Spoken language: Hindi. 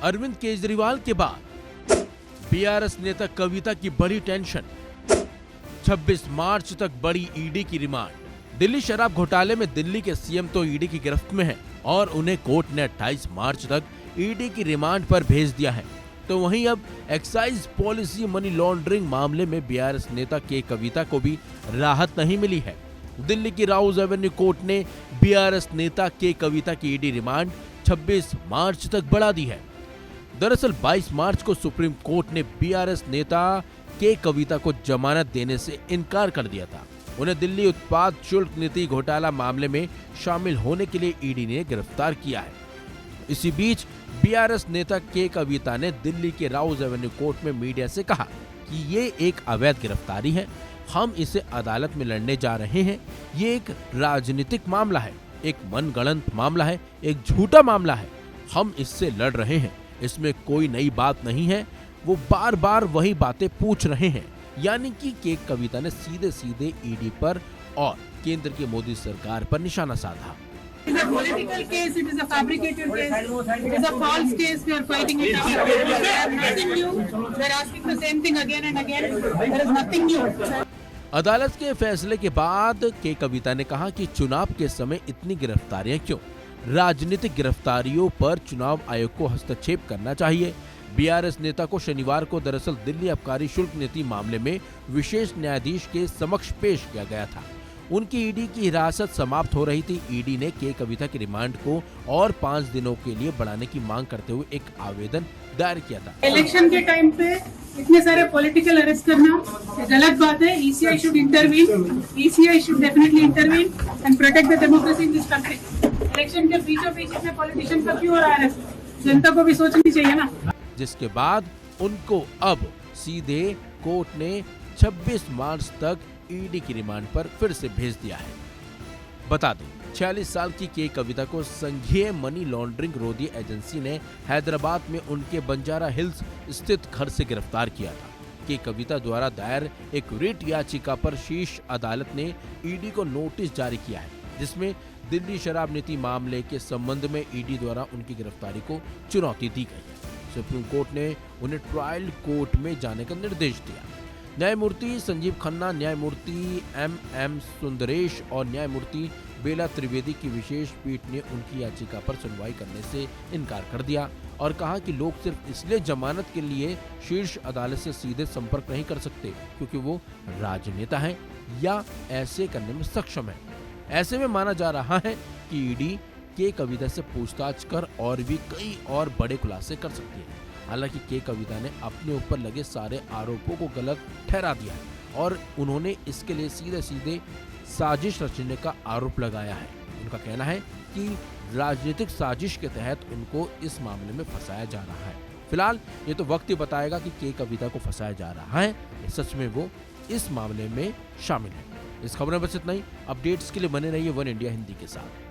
अरविंद केजरीवाल के बाद बीआरएस नेता कविता की बड़ी टेंशन। 26 मार्च तक बड़ी ईडी की रिमांड। दिल्ली शराब घोटाले में दिल्ली के सीएम तो ईडी की गिरफ्त में हैं और उन्हें कोर्ट ने 28 मार्च तक ईडी की रिमांड पर भेज दिया है। तो वहीं अब एक्साइज पॉलिसी मनी लॉन्ड्रिंग मामले में बीआरएस नेता के कविता को भी राहत नहीं मिली है। दिल्ली की राउज एवेन्यू कोर्ट ने बीआरएस नेता के कविता की ईडी रिमांड 26 मार्च तक बढ़ा दी है। दरअसल 22 मार्च को सुप्रीम कोर्ट ने बीआरएस नेता के कविता को जमानत देने से इनकार कर दिया था। उन्हें दिल्ली उत्पाद शुल्क नीति घोटाला मामले में शामिल होने के लिए ईडी ने गिरफ्तार किया है। इसी बीच बीआरएस नेता के कविता ने दिल्ली के राउज एवेन्यू कोर्ट में मीडिया से कहा कि ये एक अवैध गिरफ्तारी है, हम इसे अदालत में लड़ने जा रहे हैं। ये एक राजनीतिक मामला है, एक मनगढ़ंत मामला है, एक झूठा मामला है, हम इससे लड़ रहे हैं। इसमें कोई नई बात नहीं है, वो बार बार वही बातें पूछ रहे हैं। यानी कि के कविता ने सीधे सीधे ईडी पर और केंद्र की मोदी सरकार पर निशाना साधा। It is a political case, it is a fabricated case, it is a false case, we are fighting it out. They have nothing new, they are asking the same thing again and again, there is nothing new. अदालत के फैसले के बाद के कविता ने कहा कि चुनाव के समय इतनी गिरफ्तारियां क्यों? राजनीतिक गिरफ्तारियों पर चुनाव आयोग को हस्तक्षेप करना चाहिए। बीआरएस नेता को शनिवार को दरअसल दिल्ली आबकारी शुल्क नीति मामले में विशेष न्यायाधीश के समक्ष पेश किया गया था। उनकी ईडी की हिरासत समाप्त हो रही थी। ईडी ने के कविता की रिमांड को और 5 दिनों के लिए बढ़ाने की मांग करते हुए एक आवेदन दायर किया था। इलेक्शन के टाइम पे इतने सारे पॉलिटिकल अरेस्ट करना गलत बात है। ECI should intervene. ECI should definitely intervene and protect the democracy in this country. Election के बीचों बीच में पॉलिटिशियन का क्यों हो रहा है? जनता को भी सोचनी चाहिए ना। जिसके बाद उनको अब सीधे कोर्ट ने 26 मार्च तक ईडी की रिमांड पर फिर से भेज दिया है। बता दें 46 साल की के कविता को संघीय मनी लॉन्ड्रिंग रोधी एजेंसी ने हैदराबाद में उनके बंजारा हिल्स स्थित घर से गिरफ्तार किया था। के कविता द्वारा दायर एक रिट याचिका पर शीर्ष अदालत ने ईडी को नोटिस जारी किया है, जिसमें दिल्ली शराब नीति मामले के संबंध में ईडी द्वारा उनकी गिरफ्तारी को चुनौती दी गई है। सुप्रीम कोर्ट ने उन्हें ट्रायल कोर्ट में जाने का निर्देश दिया। न्यायमूर्ति संजीव खन्ना, न्यायमूर्ति MM सुंदरेश और न्यायमूर्ति बेला त्रिवेदी की विशेष पीठ ने उनकी याचिका पर सुनवाई करने से इनकार कर दिया और कहा कि लोग सिर्फ इसलिए जमानत के लिए शीर्ष अदालत से सीधे संपर्क नहीं कर सकते क्योंकि वो राजनेता हैं या ऐसे करने में सक्षम है। ऐसे में माना जा रहा है कि ईडी के कविता से पूछताछ कर और भी कई और बड़े खुलासे कर सकती है। हालांकि के कविता ने अपने ऊपर लगे सारे आरोपों को गलत ठहरा दिया है और उन्होंने इसके लिए सीधे सीधे साजिश रचने का आरोप लगाया है। उनका कहना है कि राजनीतिक साजिश के तहत उनको इस मामले में फंसाया जा रहा है। फिलहाल ये तो वक्त ही बताएगा कि के कविता को फंसाया जा रहा है, सच में वो इस मामले में शामिल है। इस खबर में बस इतना ही। अपडेट्स के लिए बने रहिए वन इंडिया हिंदी के साथ।